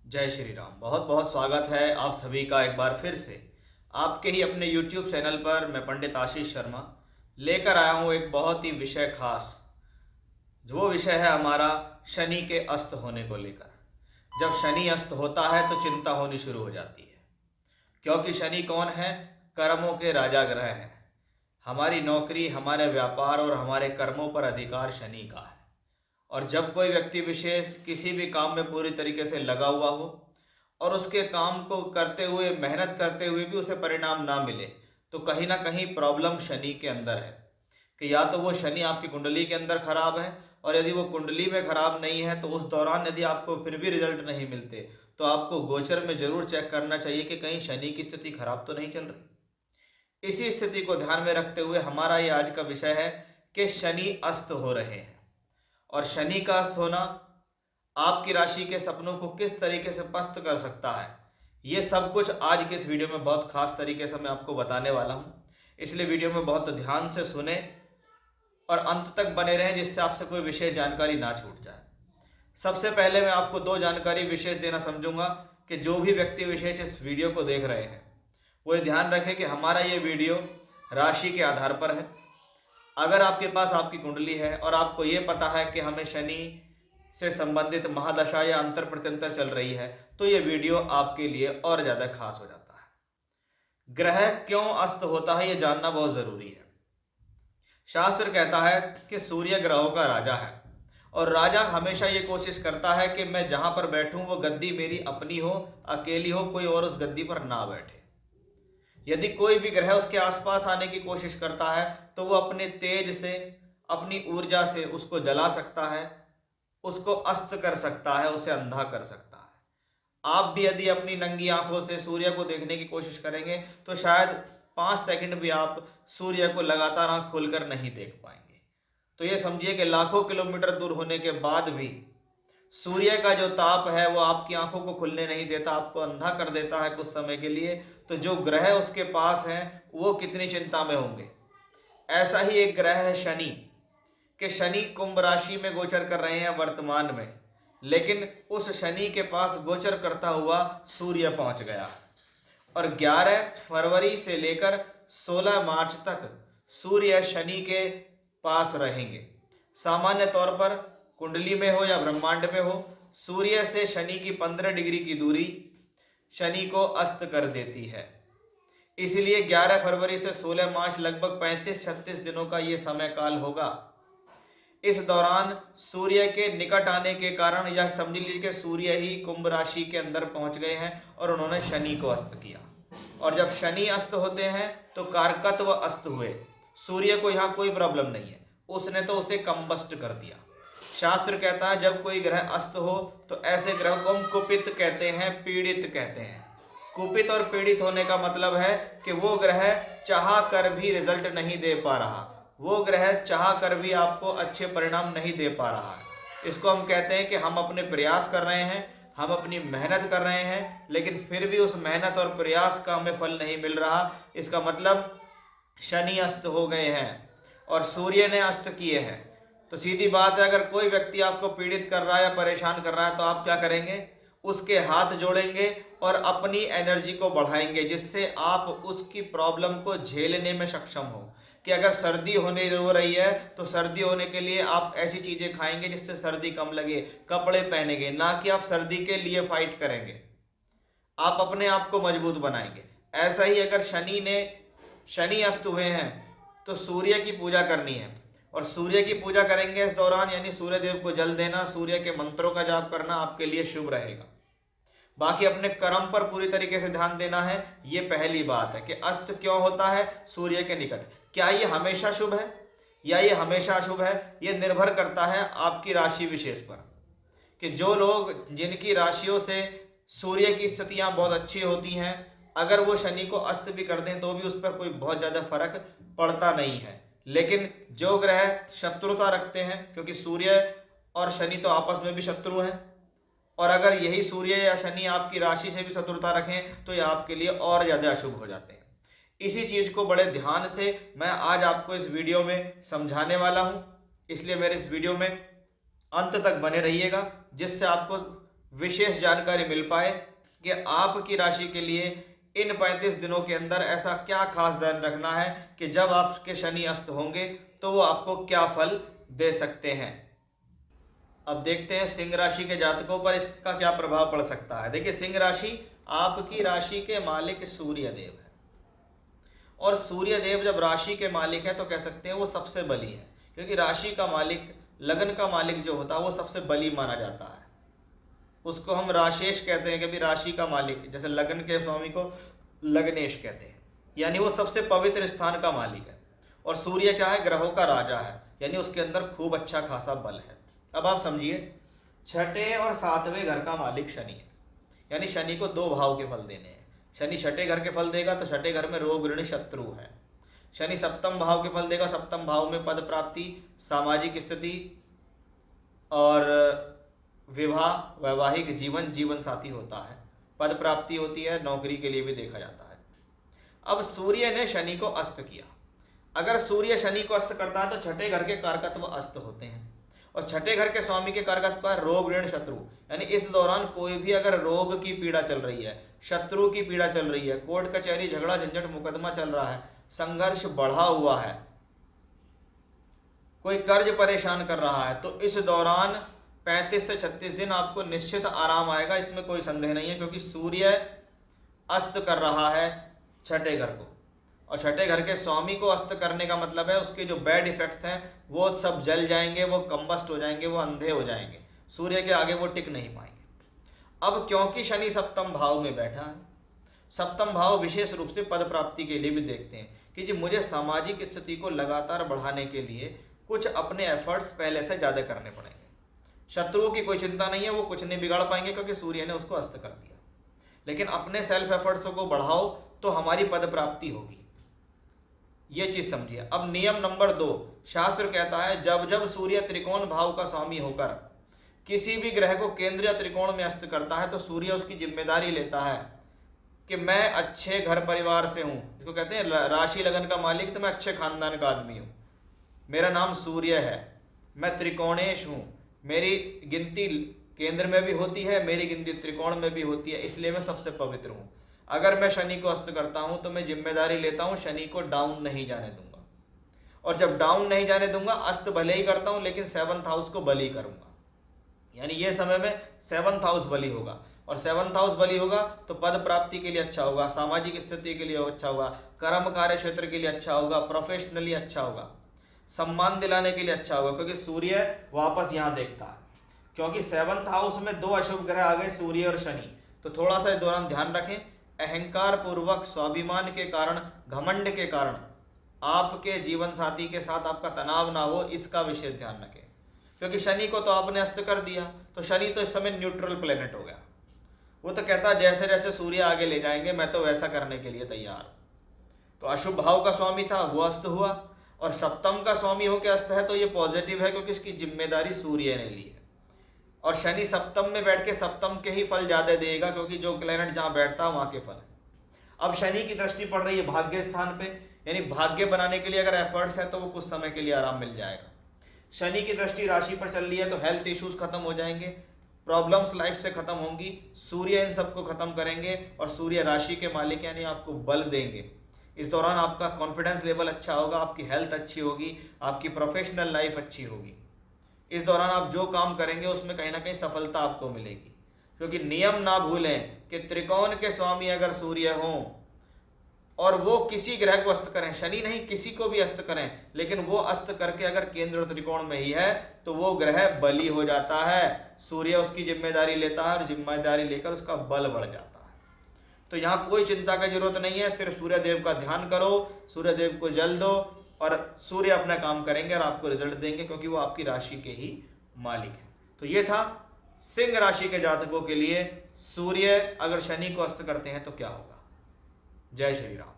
जय श्री राम। बहुत बहुत स्वागत है आप सभी का एक बार फिर से आपके ही अपने YouTube चैनल पर। मैं पंडित आशीष शर्मा लेकर आया हूँ एक बहुत ही विषय खास। वो विषय है हमारा शनि के अस्त होने को लेकर। जब शनि अस्त होता है तो चिंता होनी शुरू हो जाती है, क्योंकि शनि कौन है? कर्मों के राजा ग्रह हैं। हमारी नौकरी, हमारे व्यापार और हमारे कर्मों पर अधिकार शनि का है। और जब कोई व्यक्ति विशेष किसी भी काम में पूरी तरीके से लगा हुआ हो और उसके काम को करते हुए, मेहनत करते हुए भी उसे परिणाम ना मिले, तो कहीं ना कहीं प्रॉब्लम शनि के अंदर है। कि या तो वो शनि आपकी कुंडली के अंदर खराब है, और यदि वो कुंडली में खराब नहीं है तो उस दौरान यदि आपको फिर भी रिजल्ट नहीं मिलते तो आपको गोचर में जरूर चेक करना चाहिए कि कहीं शनि की स्थिति खराब तो नहीं चल रही। इसी स्थिति को ध्यान में रखते हुए हमारा ये आज का विषय है कि शनि अस्त हो रहे हैं। और शनि का अस्त होना आपकी राशि के सपनों को किस तरीके से पस्त कर सकता है, ये सब कुछ आज के इस वीडियो में बहुत खास तरीके से मैं आपको बताने वाला हूं। इसलिए वीडियो में बहुत ध्यान से सुने और अंत तक बने रहें, जिससे आपसे कोई विशेष जानकारी ना छूट जाए। सबसे पहले मैं आपको दो जानकारी विशेष देना समझूंगा कि जो भी व्यक्ति विशेष इस वीडियो को देख रहे हैं वो ये ध्यान रखें कि हमारा ये वीडियो राशि के आधार पर है। अगर आपके पास आपकी कुंडली है और आपको ये पता है कि हमें शनि से संबंधित महादशा या अंतर प्रत्यंतर चल रही है, तो ये वीडियो आपके लिए और ज़्यादा खास हो जाता है। ग्रह क्यों अस्त होता है ये जानना बहुत ज़रूरी है। शास्त्र कहता है कि सूर्य ग्रहों का राजा है, और राजा हमेशा ये कोशिश करता है कि मैं जहाँ पर बैठूं वो गद्दी मेरी अपनी हो, अकेली हो, कोई और उस गद्दी पर ना बैठे। यदि कोई भी ग्रह उसके आसपास आने की कोशिश करता है तो वो अपने तेज से, अपनी ऊर्जा से उसको जला सकता है, उसको अस्त कर सकता है, उसे अंधा कर सकता है। आप भी यदि अपनी नंगी आंखों से सूर्य को देखने की कोशिश करेंगे तो शायद 5 सेकंड भी आप सूर्य को लगातार आंख खोलकर नहीं देख पाएंगे। तो ये समझिए कि लाखों किलोमीटर दूर होने के बाद भी सूर्य का जो ताप है वो आपकी आंखों को खुलने नहीं देता, आपको अंधा कर देता है कुछ समय के लिए। तो जो ग्रह उसके पास हैं वो कितनी चिंता में होंगे। ऐसा ही एक ग्रह है शनि, कि शनि कुंभ राशि में गोचर कर रहे हैं वर्तमान में, लेकिन उस शनि के पास गोचर करता हुआ सूर्य पहुंच गया। और 11 फरवरी से लेकर 16 मार्च तक सूर्य शनि के पास रहेंगे। सामान्य तौर पर कुंडली में हो या ब्रह्मांड में हो, सूर्य से शनि की 15 डिग्री की दूरी शनि को अस्त कर देती है। इसलिए 11 फरवरी से 16 मार्च लगभग 35-36 दिनों का ये समय काल होगा। इस दौरान सूर्य के निकट आने के कारण यह समझ लीजिए कि सूर्य ही कुंभ राशि के अंदर पहुंच गए हैं और उन्होंने शनि को अस्त किया। और जब शनि अस्त होते हैं तो कारकत्व अस्त हुए। सूर्य को यहाँ कोई प्रॉब्लम नहीं है, उसने तो उसे कंबस्ट कर दिया। शास्त्र कहता है जब कोई ग्रह अस्त हो तो ऐसे ग्रह को हम कुपित कहते हैं, पीड़ित कहते हैं। कुपित और पीड़ित होने का मतलब है कि वो ग्रह चाह कर भी रिजल्ट नहीं दे पा रहा, वो ग्रह चाह कर भी आपको अच्छे परिणाम नहीं दे पा रहा है। इसको हम कहते हैं कि हम अपने प्रयास कर रहे हैं, हम अपनी मेहनत कर रहे हैं, लेकिन फिर भी उस मेहनत और प्रयास का हमें फल नहीं मिल रहा। इसका मतलब शनि अस्त हो गए हैं और सूर्य ने अस्त किए हैं। तो सीधी बात है, अगर कोई व्यक्ति आपको पीड़ित कर रहा है या परेशान कर रहा है तो आप क्या करेंगे? उसके हाथ जोड़ेंगे और अपनी एनर्जी को बढ़ाएंगे, जिससे आप उसकी प्रॉब्लम को झेलने में सक्षम हो। कि अगर सर्दी होने हो रही है तो सर्दी होने के लिए आप ऐसी चीज़ें खाएंगे जिससे सर्दी कम लगे, कपड़े पहनेंगे, ना कि आप सर्दी के लिए फाइट करेंगे। आप अपने आप को मजबूत बनाएंगे। ऐसा ही अगर शनि अस्त हुए हैं तो सूर्य की पूजा करनी है, और सूर्य की पूजा करेंगे इस दौरान, यानी सूर्य देव को जल देना, सूर्य के मंत्रों का जाप करना आपके लिए शुभ रहेगा। बाकी अपने कर्म पर पूरी तरीके से ध्यान देना है। ये पहली बात है कि अस्त क्यों होता है सूर्य के निकट। क्या ये हमेशा शुभ है या ये हमेशा अशुभ है, ये निर्भर करता है आपकी राशि विशेष पर। कि जो लोग, जिनकी राशियों से सूर्य की स्थितियां बहुत अच्छी होती हैं, अगर वो शनि को अस्त भी कर दें तो भी उस पर कोई बहुत ज़्यादा फर्क पड़ता नहीं है। लेकिन जो ग्रह शत्रुता रखते हैं, क्योंकि सूर्य और शनि तो आपस में भी शत्रु हैं, और अगर यही सूर्य या शनि आपकी राशि से भी शत्रुता रखें तो ये आपके लिए और ज़्यादा अशुभ हो जाते हैं। इसी चीज़ को बड़े ध्यान से मैं आज आपको इस वीडियो में समझाने वाला हूँ। इसलिए मेरे इस वीडियो में अंत तक बने रहिएगा, जिससे आपको विशेष जानकारी मिल पाए कि आपकी राशि के लिए इन 35 दिनों के अंदर ऐसा क्या खास ध्यान रखना है कि जब आपके शनि अस्त होंगे तो वो आपको क्या फल दे सकते हैं। अब देखते हैं सिंह राशि के जातकों पर इसका क्या प्रभाव पड़ सकता है। देखिए, सिंह राशि आपकी राशि के मालिक सूर्य देव है, और सूर्य देव जब राशि के मालिक है तो कह सकते हैं वो सबसे बली है, क्योंकि राशि का मालिक, लगन का मालिक जो होता है वो सबसे बली माना जाता है। उसको हम राशेष कहते हैं कि भी राशि का मालिक, जैसे लगन के स्वामी को लग्नेश कहते हैं, यानी वो सबसे पवित्र स्थान का मालिक है। और सूर्य क्या है, ग्रहों का राजा है, यानी उसके अंदर खूब अच्छा खासा बल है। अब आप समझिए, छठे और सातवें घर का मालिक शनि है, यानी शनि को 2 भाव के फल देने हैं। शनि छठे घर के फल देगा तो छठे घर में रोग ऋण शत्रु है। शनि सप्तम भाव के फल देगा, सप्तम भाव में पद प्राप्ति, सामाजिक स्थिति और विवाह, वैवाहिक जीवन, जीवन साथी होता है, पद प्राप्ति होती है, नौकरी के लिए भी देखा जाता है। अब सूर्य ने शनि को अस्त किया। अगर सूर्य शनि को अस्त करता है तो छठे घर के कारकत्व अस्त होते हैं, और छठे घर के स्वामी के कारकत्व है रोग ऋण शत्रु, यानी इस दौरान कोई भी अगर रोग की पीड़ा चल रही है, शत्रु की पीड़ा चल रही है, कोर्ट कचहरी झगड़ा झंझट मुकदमा चल रहा है, संघर्ष बढ़ा हुआ है, कोई कर्ज परेशान कर रहा है, तो इस दौरान 35 से 36 दिन आपको निश्चित आराम आएगा, इसमें कोई संदेह नहीं है, क्योंकि सूर्य अस्त कर रहा है छठे घर को, और छठे घर के स्वामी को अस्त करने का मतलब है उसके जो बैड इफेक्ट्स हैं वो सब जल जाएंगे, वो कंबस्ट हो जाएंगे, वो अंधे हो जाएंगे, सूर्य के आगे वो टिक नहीं पाएंगे। अब क्योंकि शनि सप्तम भाव में बैठा है, सप्तम भाव विशेष रूप से पद प्राप्ति के लिए भी देखते हैं कि जी मुझे सामाजिक स्थिति को लगातार बढ़ाने के लिए कुछ अपने एफर्ट्स पहले से ज़्यादा करने पड़ेंगे। शत्रुओं की कोई चिंता नहीं है, वो कुछ नहीं बिगाड़ पाएंगे क्योंकि सूर्य ने उसको अस्त कर दिया, लेकिन अपने सेल्फ एफर्ट्स को बढ़ाओ तो हमारी पद प्राप्ति होगी, ये चीज समझिए। अब नियम नंबर 2, शास्त्र कहता है जब जब सूर्य त्रिकोण भाव का स्वामी होकर किसी भी ग्रह को केंद्रीय त्रिकोण में अस्त करता है तो सूर्य उसकी जिम्मेदारी लेता है कि मैं अच्छे घर परिवार से हूँ, इसको कहते हैं राशि लगन का मालिक, तो मैं अच्छे खानदान का आदमी हूँ, मेरा नाम सूर्य है, मैं त्रिकोणेश हूँ, मेरी गिनती केंद्र में भी होती है, मेरी गिनती त्रिकोण में भी होती है, इसलिए मैं सबसे पवित्र हूँ। अगर मैं शनि को अस्त करता हूँ तो मैं जिम्मेदारी लेता हूँ शनि को डाउन नहीं जाने दूंगा, और जब डाउन नहीं जाने दूंगा, अस्त भले ही करता हूँ लेकिन 7th हाउस को बली करूंगा, यानी ये समय में 7th हाउस बली होगा, और 7th हाउस बली होगा तो पद प्राप्ति के लिए अच्छा होगा, सामाजिक स्थिति के लिए अच्छा होगा, कर्म कार्य क्षेत्र के लिए अच्छा होगा, प्रोफेशनली अच्छा होगा, सम्मान दिलाने के लिए अच्छा होगा, क्योंकि सूर्य वापस यहाँ देखता है। क्योंकि 7th हाउस में 2 अशुभ ग्रह आ गए, सूर्य और शनि, तो थोड़ा सा इस दौरान ध्यान रखें, अहंकार पूर्वक, स्वाभिमान के कारण, घमंड के कारण आपके जीवन साथी के साथ आपका तनाव ना हो, इसका विशेष ध्यान रखें। क्योंकि शनि को तो आपने अस्त कर दिया, तो शनि तो इस समय न्यूट्रल प्लेनेट हो गया, वो तो कहता है जैसे जैसे सूर्य आगे ले जाएंगे मैं तो वैसा करने के लिए तैयार। तो अशुभ भाव का स्वामी था वो अस्त हुआ, और सप्तम का स्वामी होकर अस्त है तो ये पॉजिटिव है क्योंकि इसकी जिम्मेदारी सूर्य ने ली है, और शनि सप्तम में बैठ के सप्तम के ही फल ज्यादा देगा, क्योंकि जो प्लेनेट जहां बैठता है वहां के फल है। अब शनि की दृष्टि पड़ रही है भाग्य स्थान पे, यानी भाग्य बनाने के लिए अगर एफर्ट्स है तो वो कुछ समय के लिए आराम मिल जाएगा। शनि की दृष्टि राशि पर चल रही है तो हेल्थ इश्यूज खत्म हो जाएंगे, प्रॉब्लम्स लाइफ से खत्म होंगी, सूर्य इन सबको खत्म करेंगे, और सूर्य राशि के मालिक यानी आपको बल देंगे। इस दौरान आपका कॉन्फिडेंस लेवल अच्छा होगा, आपकी हेल्थ अच्छी होगी, आपकी प्रोफेशनल लाइफ अच्छी होगी। इस दौरान आप जो काम करेंगे उसमें कहीं ना कहीं सफलता आपको मिलेगी, क्योंकि नियम ना भूलें कि त्रिकोण के स्वामी अगर सूर्य हों और वो किसी ग्रह को अस्त करें, शनि नहीं किसी को भी अस्त करें, लेकिन वो अस्त करके अगर केंद्र त्रिकोण में ही है तो वो ग्रह बली हो जाता है, सूर्य उसकी जिम्मेदारी लेता है और जिम्मेदारी लेकर उसका बल बढ़ जाता है। तो यहाँ कोई चिंता की जरूरत नहीं है, सिर्फ सूर्य देव का ध्यान करो, सूर्य देव को जल दो, और सूर्य अपना काम करेंगे और आपको रिजल्ट देंगे, क्योंकि वो आपकी राशि के ही मालिक है। तो ये था सिंह राशि के जातकों के लिए सूर्य अगर शनि को अस्त करते हैं तो क्या होगा। जय श्री राम।